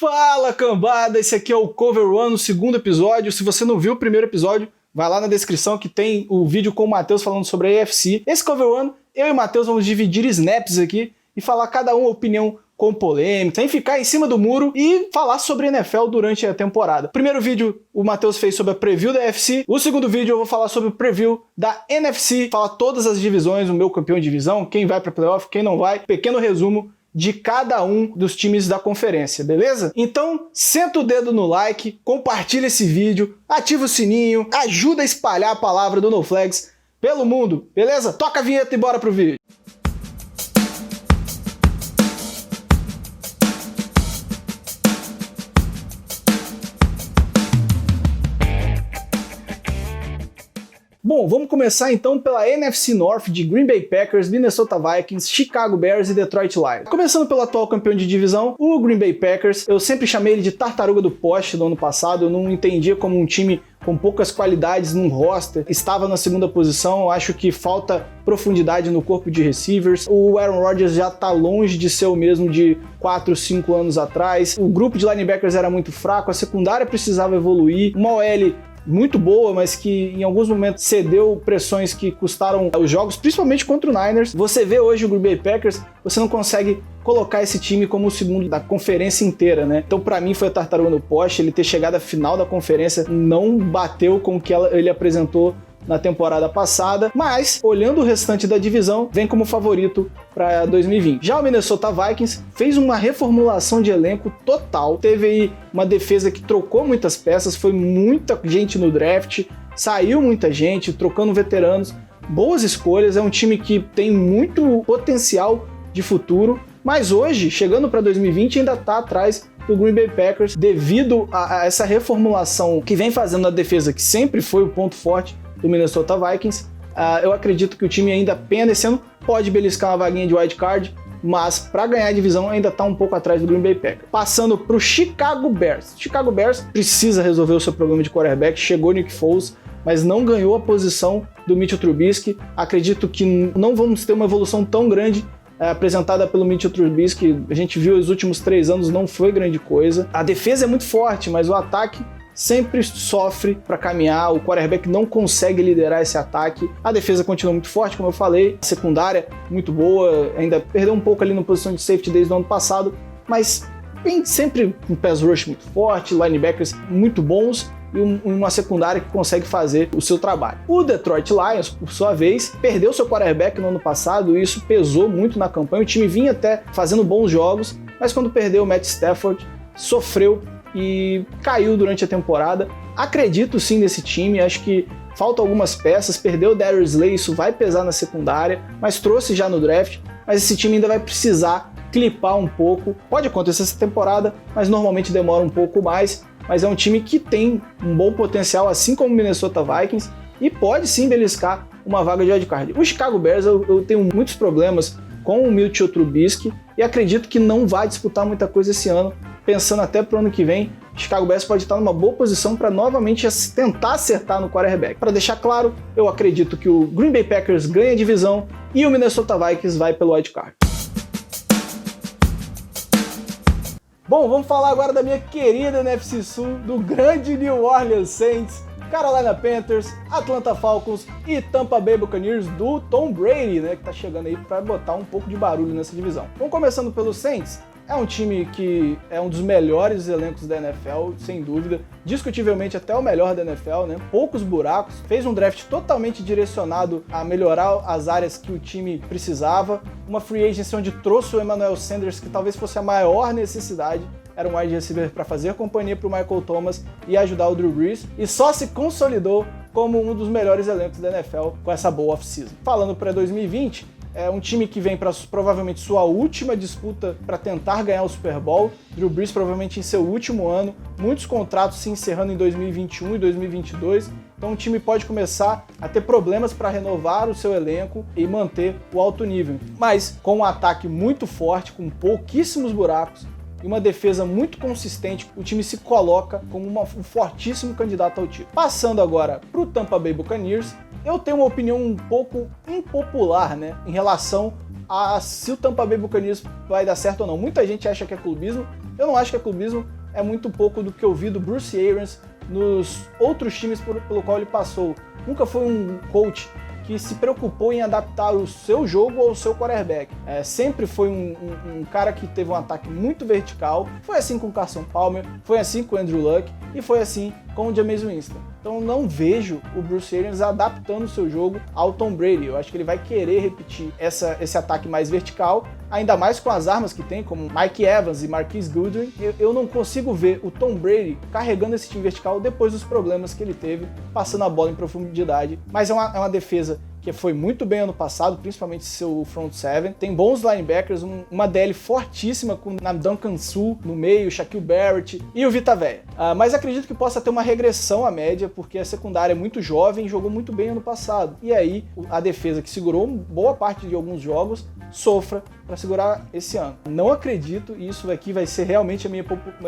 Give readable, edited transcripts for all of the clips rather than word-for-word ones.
Fala, cambada! Esse aqui é o Cover One, o segundo episódio. Se você não viu o primeiro episódio, vai lá na descrição que tem o vídeo com o Matheus falando sobre a AFC. Esse Cover One, eu e o Matheus vamos dividir snaps aqui e falar cada um a opinião com polêmica, sem ficar em cima do muro e falar sobre NFL durante a temporada. O primeiro vídeo o Matheus fez sobre a preview da AFC, o segundo vídeo eu vou falar sobre o preview da NFC, falar todas as divisões, o meu campeão de divisão, quem vai para playoff, quem não vai, pequeno resumo de cada um dos times da conferência, beleza? Então, senta o dedo no like, compartilha esse vídeo, ativa o sininho, ajuda a espalhar a palavra do No Flags pelo mundo, beleza? Toca a vinheta e bora pro vídeo. Bom, vamos começar então pela NFC North de Green Bay Packers, Minnesota Vikings, Chicago Bears e Detroit Lions. Começando pelo atual campeão de divisão, o Green Bay Packers. Eu sempre chamei ele de tartaruga do poste no ano passado, eu não entendia como um time com poucas qualidades num roster estava na segunda posição. Eu acho que falta profundidade no corpo de receivers. O Aaron Rodgers já está longe de ser o mesmo de 4, 5 anos atrás. O grupo de linebackers era muito fraco, a secundária precisava evoluir. Uma OL muito boa, mas que em alguns momentos cedeu pressões que custaram os jogos, principalmente contra o Niners. Você vê hoje o Green Bay Packers, você não consegue colocar esse time como o segundo da conferência inteira, né? Então, pra mim, foi a tartaruga no poste. Ele ter chegado à final da conferência não bateu com o que ele apresentou na temporada passada, mas olhando o restante da divisão, vem como favorito para 2020. Já o Minnesota Vikings fez uma reformulação de elenco total, teve aí uma defesa que trocou muitas peças, foi muita gente no draft, saiu muita gente, trocando veteranos, boas escolhas, é um time que tem muito potencial de futuro, mas hoje, chegando para 2020, ainda está atrás do Green Bay Packers devido a essa reformulação que vem fazendo na defesa, que sempre foi o ponto forte do Minnesota Vikings. Eu acredito que o time ainda pena esse ano, pode beliscar uma vaguinha de wild card, mas para ganhar a divisão ainda está um pouco atrás do Green Bay Packers. Passando para o Chicago Bears. Chicago Bears precisa resolver o seu problema de quarterback, chegou Nick Foles, mas não ganhou a posição do Mitchell Trubisky. Acredito que não vamos ter uma evolução tão grande apresentada pelo Mitchell Trubisky. A gente viu os últimos 3 anos, não foi grande coisa. A defesa é muito forte, mas o ataque sempre sofre para caminhar, o quarterback não consegue liderar esse ataque, a defesa continua muito forte, como eu falei, a secundária muito boa, ainda perdeu um pouco ali na posição de safety desde o ano passado, mas tem sempre um pass rush muito forte, linebackers muito bons e uma secundária que consegue fazer o seu trabalho. O Detroit Lions, por sua vez, perdeu seu quarterback no ano passado e isso pesou muito na campanha, o time vinha até fazendo bons jogos, mas quando perdeu o Matt Stafford, sofreu e caiu durante a temporada. Acredito sim nesse time, acho que faltam algumas peças, perdeu o Darius Slay, isso vai pesar na secundária, mas trouxe já no draft, mas esse time ainda vai precisar clipar um pouco. Pode acontecer essa temporada, mas normalmente demora um pouco mais, mas é um time que tem um bom potencial, assim como o Minnesota Vikings, e pode sim beliscar uma vaga de wildcard. O Chicago Bears, eu tenho muitos problemas com o Mitchell Trubisky e acredito que não vai disputar muita coisa esse ano. Pensando até pro ano que vem, Chicago Bears pode estar numa boa posição para novamente tentar acertar no quarterback. Para deixar claro, eu acredito que o Green Bay Packers ganha a divisão e o Minnesota Vikings vai pelo wild card. Bom, vamos falar agora da minha querida NFC Sul, do grande New Orleans Saints, Carolina Panthers, Atlanta Falcons e Tampa Bay Buccaneers do Tom Brady, né, que tá chegando aí para botar um pouco de barulho nessa divisão. Vamos começando pelo Saints. É um time que é um dos melhores elencos da NFL, sem dúvida, discutivelmente até o melhor da NFL, né? Poucos buracos, fez um draft totalmente direcionado a melhorar as áreas que o time precisava, uma free agency onde trouxe o Emmanuel Sanders, que talvez fosse a maior necessidade, era um wide receiver para fazer companhia para o Michael Thomas e ajudar o Drew Brees, e só se consolidou como um dos melhores elencos da NFL com essa boa off-season. Falando para 2020, é um time que vem para provavelmente sua última disputa para tentar ganhar o Super Bowl. Drew Brees provavelmente em seu último ano, muitos contratos se encerrando em 2021 e 2022. Então o time pode começar a ter problemas para renovar o seu elenco e manter o alto nível. Mas com um ataque muito forte, com pouquíssimos buracos e uma defesa muito consistente, o time se coloca como um fortíssimo candidato ao título. Passando agora para o Tampa Bay Buccaneers, eu tenho uma opinião um pouco impopular, né, em relação a se o Tampa Bay Buccaneers vai dar certo ou não. Muita gente acha que é clubismo, Eu não acho que é clubismo, é muito pouco do que eu vi do Bruce Arians nos outros times pelo qual ele passou. Nunca foi um coach que se preocupou em adaptar o seu jogo ao seu quarterback. Sempre foi um cara que teve um ataque muito vertical. Foi assim com o Carson Palmer, foi assim com o Andrew Luck e foi assim com o Jameis Winston. Então não vejo o Bruce Arians adaptando o seu jogo ao Tom Brady. Eu acho que ele vai querer repetir esse ataque mais vertical, ainda mais com as armas que tem, como Mike Evans e Marquise Goodwin. Eu não consigo ver o Tom Brady carregando esse time vertical depois dos problemas que ele teve passando a bola em profundidade. Mas é uma defesa que foi muito bem ano passado, principalmente seu front seven. Tem bons linebackers, uma DL fortíssima com Ndamukong Suh no meio, Shaquille Barrett e o Vita Vea. Mas acredito que possa ter uma regressão à média, porque a secundária é muito jovem e jogou muito bem ano passado. E aí a defesa, que segurou boa parte de alguns jogos, sofra para segurar esse ano. Não acredito, e isso aqui vai ser realmente a minha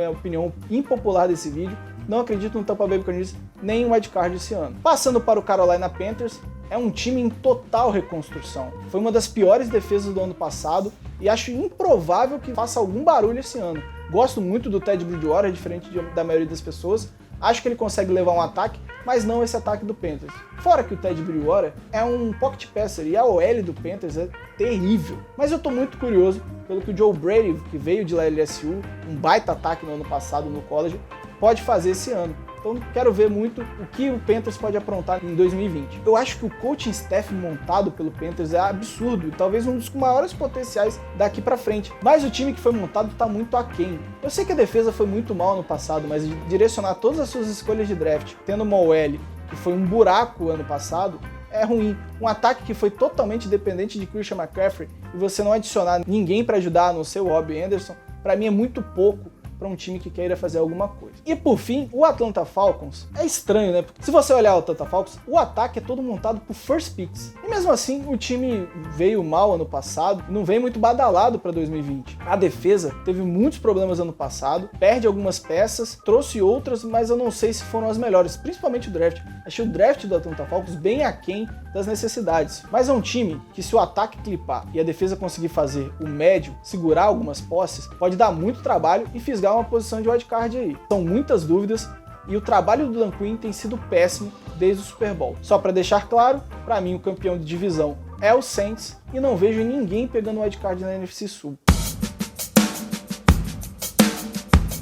opinião impopular desse vídeo, não acredito no Tampa Bay Buccaneers nem em wildcard esse ano. Passando para o Carolina Panthers, é um time em total reconstrução. Foi uma das piores defesas do ano passado e acho improvável que faça algum barulho esse ano. Gosto muito do Ted Bridgewater, diferente da maioria das pessoas. Acho que ele consegue levar um ataque, mas não esse ataque do Panthers. Fora que o Ted Bridgewater é um pocket passer e a OL do Panthers é terrível. Mas eu tô muito curioso pelo que o Joe Brady, que veio de lá LSU, um baita ataque no ano passado no college, pode fazer esse ano. Então quero ver muito o que o Panthers pode aprontar em 2020. Eu acho que o coaching staff montado pelo Panthers é absurdo, talvez um dos maiores potenciais daqui pra frente. Mas o time que foi montado tá muito aquém. Eu sei que a defesa foi muito mal no passado, mas direcionar todas as suas escolhas de draft, tendo uma OL que foi um buraco ano passado, é ruim. Um ataque que foi totalmente dependente de Christian McCaffrey e você não adicionar ninguém para ajudar, a não ser o Robbie Anderson, para mim é muito pouco para um time que queira fazer alguma coisa. E por fim, o Atlanta Falcons é estranho, né? Porque se você olhar o Atlanta Falcons, o ataque é todo montado por first picks. E mesmo assim, o time veio mal ano passado e não veio muito badalado para 2020. A defesa teve muitos problemas ano passado, perde algumas peças, trouxe outras, mas eu não sei se foram as melhores, principalmente o draft. Achei o draft do Atlanta Falcons bem aquém das necessidades. Mas é um time que, se o ataque clipar e a defesa conseguir fazer o médio, segurar algumas posses, pode dar muito trabalho e fisgar uma posição de wildcard aí. São muitas dúvidas e o trabalho do Dan Quinn tem sido péssimo desde o Super Bowl. Só para deixar claro, para mim o campeão de divisão é o Saints e não vejo ninguém pegando wildcard na NFC Sul.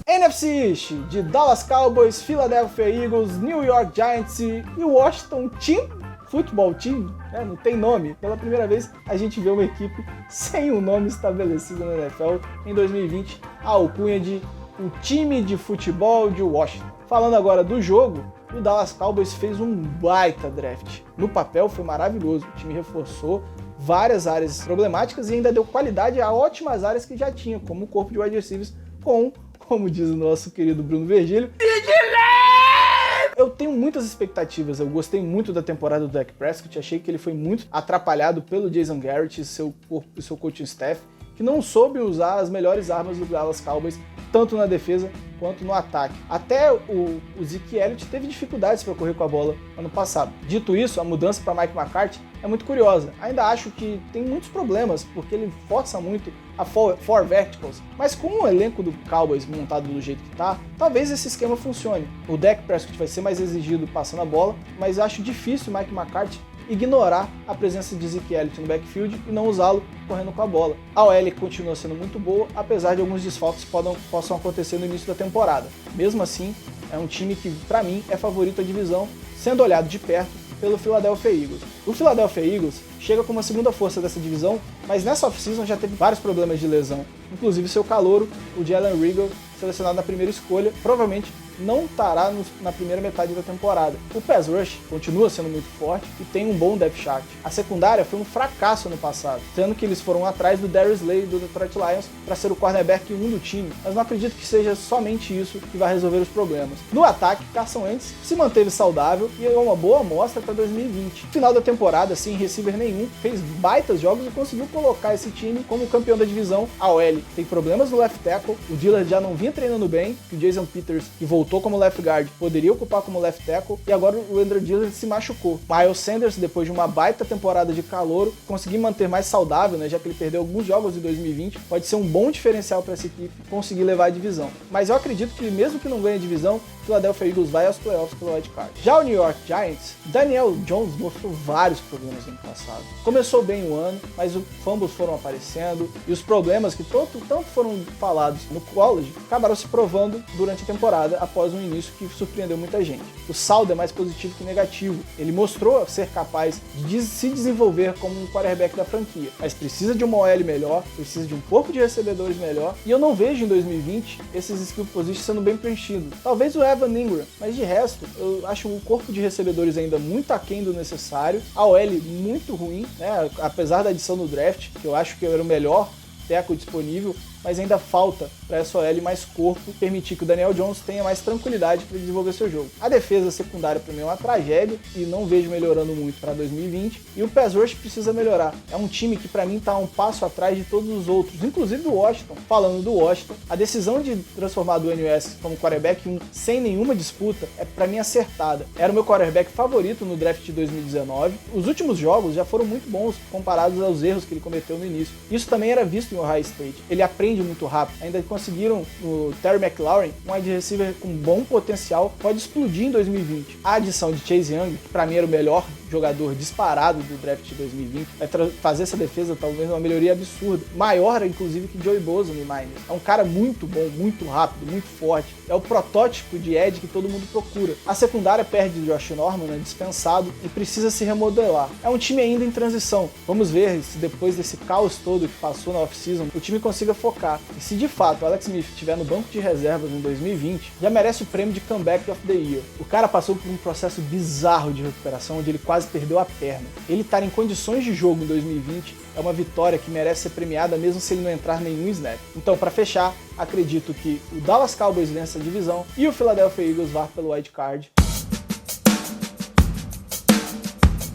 NFC East, de Dallas Cowboys, Philadelphia Eagles, New York Giants e Washington Football Team, não tem nome. Pela primeira vez a gente vê uma equipe sem um nome estabelecido na NFL em 2020, a alcunha de o time de futebol de Washington. Falando agora do jogo, o Dallas Cowboys fez um baita draft. No papel foi maravilhoso, o time reforçou várias áreas problemáticas e ainda deu qualidade a ótimas áreas que já tinha, como o corpo de wide receivers como diz o nosso querido Bruno Vergílio, eu tenho muitas expectativas, eu gostei muito da temporada do Dak Prescott, achei que ele foi muito atrapalhado pelo Jason Garrett e seu coaching staff, que não soube usar as melhores armas do Dallas Cowboys, tanto na defesa quanto no ataque. Até o Zeke Elliott teve dificuldades para correr com a bola ano passado. Dito isso, a mudança para Mike McCarthy é muito curiosa. Ainda acho que tem muitos problemas, porque ele força muito a four verticals, mas com o elenco do Cowboys montado do jeito que tá, talvez esse esquema funcione. O Dak Prescott vai ser mais exigido passando a bola, mas acho difícil o Mike McCarthy ignorar a presença de Zeke Elliott no backfield e não usá-lo correndo com a bola. A OL continua sendo muito boa, apesar de alguns desfalques possam acontecer no início da temporada. Mesmo assim, é um time que, para mim, é favorito à divisão, sendo olhado de perto pelo Philadelphia Eagles. O Philadelphia Eagles chega como a segunda força dessa divisão, mas nessa off-season já teve vários problemas de lesão, inclusive seu calouro, o Jalen Reagor, selecionado na primeira escolha, provavelmente não estará na primeira metade da temporada. O pass rush continua sendo muito forte e tem um bom depth chart. A secundária foi um fracasso no passado, sendo que eles foram atrás do Darius Slay do Detroit Lions para ser o cornerback 1 do time, mas não acredito que seja somente isso que vai resolver os problemas. No ataque, Carson Wentz se manteve saudável e é uma boa amostra para 2020. No final da temporada, sem receiver nenhum, fez baitas jogos e conseguiu colocar esse time como campeão da divisão. A OL tem problemas no left tackle, o Dillard já não vinha vinha treinando bem, que o Jason Peters, que voltou como left guard, poderia ocupar como left tackle, e agora o Andrew Dillard se machucou. Miles Sanders, depois de uma baita temporada de calouro, conseguir manter mais saudável, né, já que ele perdeu alguns jogos de 2020, pode ser um bom diferencial para essa equipe conseguir levar a divisão. Mas eu acredito que mesmo que não ganhe a divisão, o Philadelphia Eagles vai aos playoffs pelo wild card. Já o New York Giants, Daniel Jones mostrou vários problemas no ano passado. Começou bem o ano, mas os fumbles foram aparecendo e os problemas que tanto foram falados no college acabaram se provando durante a temporada após um início que surpreendeu muita gente. O saldo é mais positivo que negativo. Ele mostrou ser capaz de se desenvolver como um quarterback da franquia, mas precisa de uma OL melhor, precisa de um corpo de recebedores melhor, e eu não vejo em 2020 esses skill positions sendo bem preenchidos. Talvez o Evan Ingram, mas de resto, eu acho o corpo de recebedores ainda muito aquém do necessário, a OL muito ruim, né? Apesar da adição no draft, que eu acho que era o melhor tackle disponível, mas ainda falta para essa OL mais corpo, permitir que o Daniel Jones tenha mais tranquilidade para desenvolver seu jogo. A defesa secundária para mim é uma tragédia e não vejo melhorando muito para 2020, e o pass rush precisa melhorar. É um time que para mim está um passo atrás de todos os outros, inclusive do Washington. Falando do Washington, a decisão de transformar do NUS como quarterback 1 sem nenhuma disputa é para mim acertada. Era o meu quarterback favorito no draft de 2019. Os últimos jogos já foram muito bons comparados aos erros que ele cometeu no início. Isso também era visto em Ohio State. Ele aprende muito rápido. Ainda conseguiram o Terry McLaurin, um wide receiver com bom potencial, pode explodir em 2020. A adição de Chase Young, que para mim era o melhor jogador disparado do draft de 2020, vai fazer essa defesa talvez uma melhoria absurda, maior inclusive que Joey Bosa no Niners. É um cara muito bom, muito rápido, muito forte. É o protótipo de edge que todo mundo procura. A secundária perde o Josh Norman, né, dispensado, e precisa se remodelar. É um time ainda em transição. Vamos ver se depois desse caos todo que passou na off-season, o time consiga focar. E se de fato o Alex Smith estiver no banco de reservas em 2020, já merece o prêmio de Comeback of the Year. O cara passou por um processo bizarro de recuperação, onde ele quase perdeu a perna. Ele estar em condições de jogo em 2020 é uma vitória que merece ser premiada mesmo se ele não entrar nenhum snap. Então, para fechar, acredito que o Dallas Cowboys vença a divisão e o Philadelphia Eagles vá pelo wild card.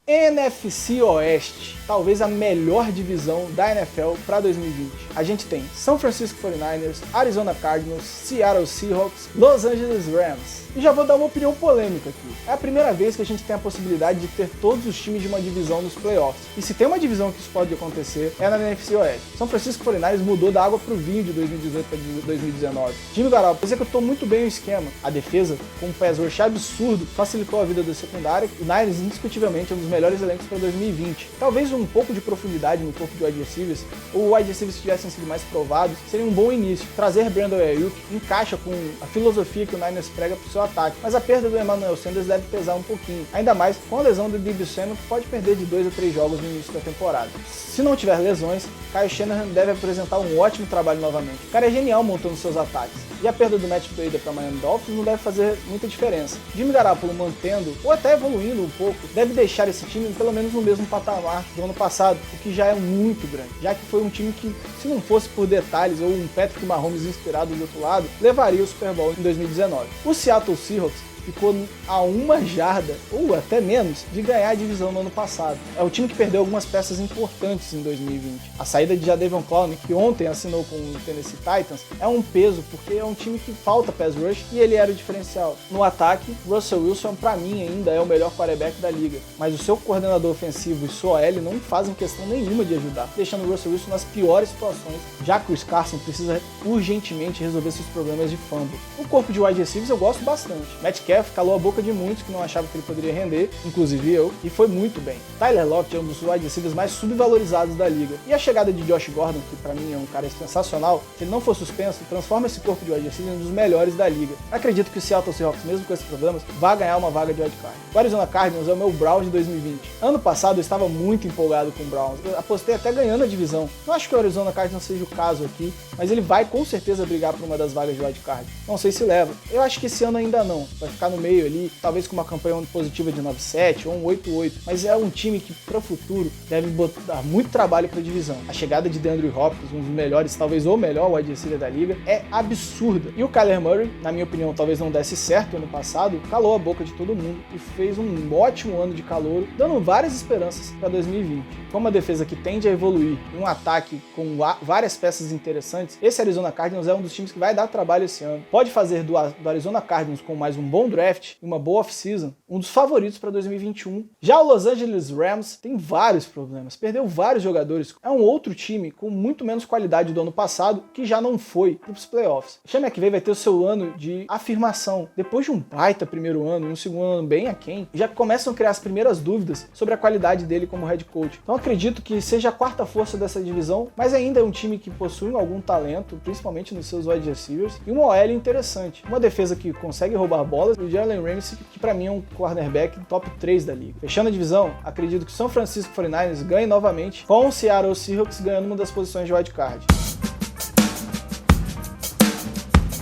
NFC Oeste, talvez a melhor divisão da NFL para 2020. A gente tem São Francisco 49ers, Arizona Cardinals, Seattle Seahawks, Los Angeles Rams. E já vou dar uma opinião polêmica aqui. É a primeira vez que a gente tem a possibilidade de ter todos os times de uma divisão nos playoffs. E se tem uma divisão que isso pode acontecer, é na NFC Oeste. São Francisco 49ers mudou da água pro vinho de 2018 para 2019. Jimmy Garoppolo executou muito bem o esquema. A defesa, com um pass rush absurdo, facilitou a vida da secundária. O Niners, indiscutivelmente, é um dos melhores elencos para 2020. Talvez um pouco de profundidade no corpo de wide receivers, ou wide receivers tivessem sido mais provados, seria um bom início. Trazer Brandon Ayuk encaixa com a filosofia que o Niners prega pro seu ataque, mas a perda do Emmanuel Sanders deve pesar um pouquinho, ainda mais com a lesão do Deebo Samuel, que pode perder de 2 a 3 jogos no início da temporada. Se não tiver lesões, Kyle Shanahan deve apresentar um ótimo trabalho novamente. O cara é genial montando seus ataques, e a perda do Matt Breida para Miami Dolphins não deve fazer muita diferença. Jimmy Garoppolo mantendo, ou até evoluindo um pouco, deve deixar esse time pelo menos no mesmo patamar do ano passado, o que já é muito grande, já que foi um time que, se não fosse por detalhes ou um Patrick Mahomes inspirado do outro lado, levaria o Super Bowl em 2019. O Seattle Seahawks ficou a uma jarda, ou até menos, de ganhar a divisão no ano passado. É o time que perdeu algumas peças importantes em 2020. A saída de Jadeveon Clowney, que ontem assinou com o Tennessee Titans, é um peso, porque é um time que falta pass rush e ele era o diferencial. No ataque, Russell Wilson, pra mim, ainda é o melhor quarterback da liga, mas o seu coordenador ofensivo e sua OL não fazem questão nenhuma de ajudar, deixando o Russell Wilson nas piores situações, já que o Chris Carson precisa urgentemente resolver seus problemas de fumble. O corpo de wide receivers eu gosto bastante. Matt calou a boca de muitos que não achavam que ele poderia render, inclusive eu, e foi muito bem. Tyler Lockett é um dos wide receivers mais subvalorizados da liga. E a chegada de Josh Gordon, que pra mim é um cara sensacional, se ele não for suspenso, transforma esse corpo de wide receiver em um dos melhores da liga. Acredito que o Seattle Seahawks, mesmo com esses problemas, vai ganhar uma vaga de wild card. O Arizona Cardinals é o meu Browns de 2020. Ano passado eu estava muito empolgado com o Browns. Eu apostei até ganhando a divisão. Não acho que o Arizona Cardinals seja o caso aqui, mas ele vai com certeza brigar por uma das vagas de wild card. Não sei se leva. Eu acho que esse ano ainda não. Vai ficar ficar no meio ali, talvez com uma campanha positiva de 9-7 ou um 8-8, mas é um time que para o futuro deve botar muito trabalho para a divisão. A chegada de DeAndre Hopkins, um dos melhores, talvez o melhor wide receiver da liga, é absurda. E o Kyler Murray, na minha opinião, talvez não desse certo ano passado, calou a boca de todo mundo e fez um ótimo ano de calouro, dando várias esperanças para 2020. Com uma defesa que tende a evoluir e um ataque com várias peças interessantes, esse Arizona Cardinals é um dos times que vai dar trabalho esse ano. Pode fazer do Arizona Cardinals, com mais um bom draft e uma boa off-season, um dos favoritos para 2021. Já o Los Angeles Rams tem vários problemas, perdeu vários jogadores, é um outro time com muito menos qualidade do ano passado, que já não foi para os playoffs. O Sean McVay vai ter o seu ano de afirmação. Depois de um baita primeiro ano e um segundo ano bem aquém, já começam a criar as primeiras dúvidas sobre a qualidade dele como head coach. Então acredito que seja a quarta força dessa divisão, mas ainda é um time que possui algum talento, principalmente nos seus wide receivers, e uma OL interessante. Uma defesa que consegue roubar bolas, e o Jalen Ramsey, que para mim é um cornerback top 3 da liga. Fechando a divisão, acredito que o San Francisco 49ers ganhe novamente, com o Seattle Seahawks ganhando uma das posições de wildcard.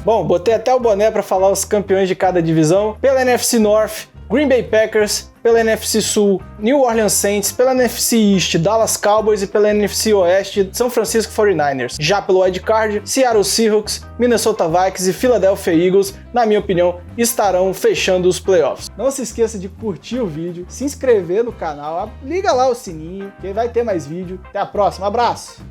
Bom, botei até o boné para falar os campeões de cada divisão. Pela NFC North, Green Bay Packers; pela NFC Sul, New Orleans Saints; pela NFC East, Dallas Cowboys; e pela NFC Oeste, San Francisco 49ers. Já pelo wildcard, Seattle Seahawks, Minnesota Vikings e Philadelphia Eagles, na minha opinião, estarão fechando os playoffs. Não se esqueça de curtir o vídeo, se inscrever no canal, liga lá o sininho, que vai ter mais vídeo. Até a próxima, abraço!